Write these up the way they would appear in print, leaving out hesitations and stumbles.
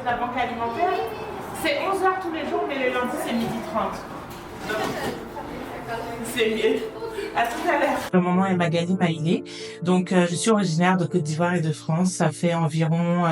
la banque alimentaire. C'est 11h tous les jours, mais le lundi, c'est 12h30. Donc, c'est mieux. À tout à l'heure. Mon nom est Magali Maïlé. Donc, je suis originaire de Côte d'Ivoire et de France. Ça fait environ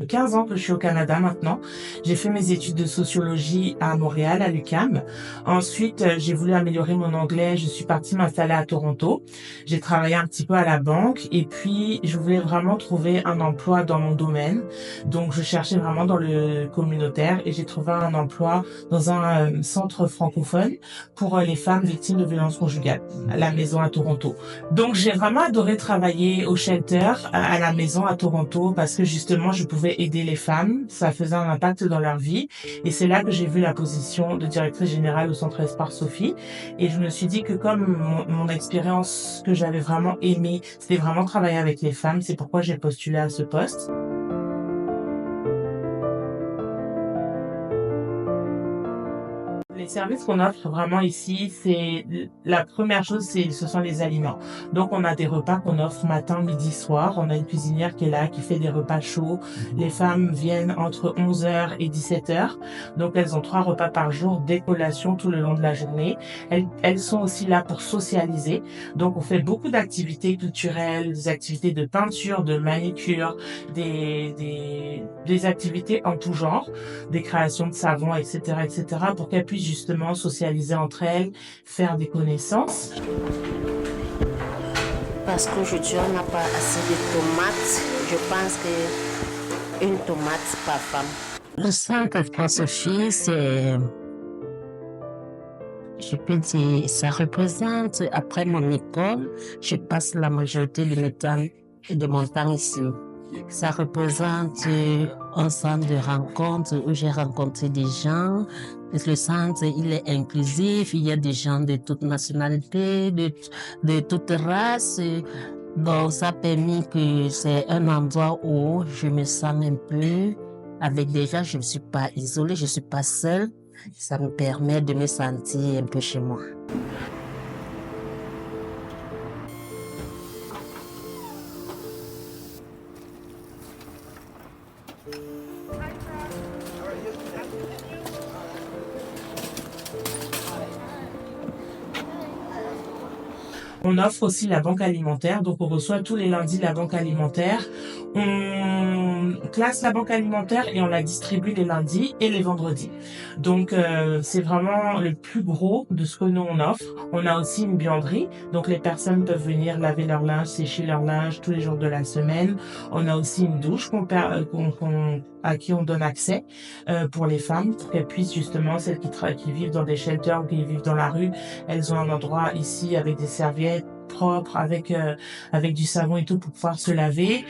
15 ans que je suis au Canada maintenant. J'ai fait mes études de sociologie à Montréal, à l'UQAM. Ensuite, j'ai voulu améliorer mon anglais. Je suis partie m'installer à Toronto. J'ai travaillé un petit peu à la banque et puis je voulais vraiment trouver un emploi dans mon domaine. Donc, je cherchais vraiment dans le communautaire et j'ai trouvé un emploi dans un centre francophone pour les femmes victimes de violences conjugales, à la maison à Toronto. Donc j'ai vraiment adoré travailler au shelter, à la maison à Toronto, parce que justement je pouvais aider les femmes, ça faisait un impact dans leur vie. Et c'est là que j'ai vu la position de directrice générale au Centre Espoir Sophie. Et je me suis dit que comme mon expérience que j'avais vraiment aimée, c'était vraiment travailler avec les femmes, c'est pourquoi j'ai postulé à ce poste. Les services qu'on offre vraiment ici, c'est la première chose, ce sont les aliments. Donc on a des repas qu'on offre matin, midi, soir. On a une cuisinière qui est là, qui fait des repas chauds. Les femmes viennent entre 11h et 17h. Donc elles ont 3 repas par jour, des collations tout le long de la journée. Elles sont aussi là pour socialiser. Donc on fait beaucoup d'activités culturelles, des activités de peinture, de manicure, des activités en tout genre, des créations de savons, etc., etc., pour qu'elles puissent justement socialiser entre elles, faire des connaissances. Parce qu'aujourd'hui, on n'a pas assez de tomates. Je pense qu'une tomate par femme. Le centre Espoir Sophie, je peux dire, ça représente, après mon école, je passe la majorité de mon temps ici. Ça représente un centre de rencontre où j'ai rencontré des gens. Le centre, il est inclusif, il y a des gens de toutes nationalités, de toutes races. Donc, ça a permis que c'est un endroit où je me sens un peu avec des gens. Je ne suis pas isolée, je ne suis pas seule. Ça me permet de me sentir un peu chez moi. On offre aussi la banque alimentaire, donc on reçoit tous les lundis la banque alimentaire. On classe la banque alimentaire et on la distribue les lundis et les vendredis. Donc c'est vraiment le plus gros de ce que nous on offre. On a aussi une buanderie, donc les personnes peuvent venir laver leur linge, sécher leur linge tous les jours de la semaine. On a aussi une douche à qui on donne accès pour les femmes, pour qu'elles puissent justement, celles qui vivent dans des shelters, qui vivent dans la rue, elles ont un endroit ici avec des serviettes propres, avec du savon et tout pour pouvoir se laver.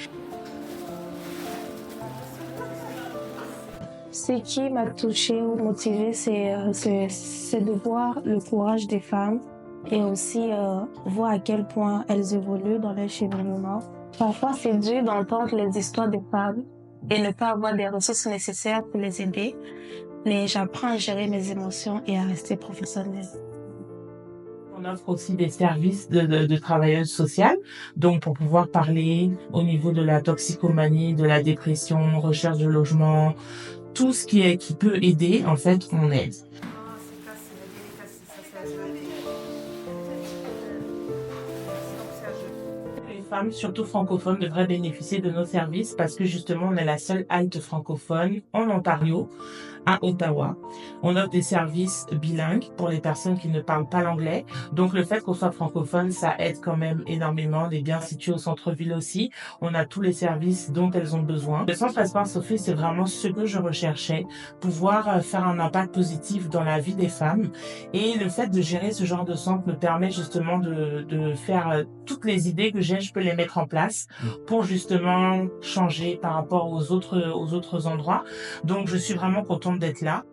Ce qui m'a touchée ou motivée, c'est de voir le courage des femmes et aussi voir à quel point elles évoluent dans leur cheminement. Parfois, c'est dur d'entendre les histoires des femmes et ne pas avoir des ressources nécessaires pour les aider, mais j'apprends à gérer mes émotions et à rester professionnelle. On offre aussi des services de travailleuses sociales, donc pour pouvoir parler au niveau de la toxicomanie, de la dépression, recherche de logement, tout ce qui peut aider, en fait, on aide. Les femmes, surtout francophones, devraient bénéficier de nos services parce que justement, on est la seule halte francophone en Ontario, à Ottawa. On offre des services bilingues pour les personnes qui ne parlent pas l'anglais. Donc le fait qu'on soit francophone, ça aide quand même énormément. On est bien situé au centre-ville aussi. On a tous les services dont elles ont besoin. Le Centre Espoir Sophie, c'est vraiment ce que je recherchais, pouvoir faire un impact positif dans la vie des femmes. Et le fait de gérer ce genre de centre me permet justement de faire toutes les idées que j'ai, je peux les mettre en place pour justement changer par rapport aux autres endroits. Donc je suis vraiment contente d'être là.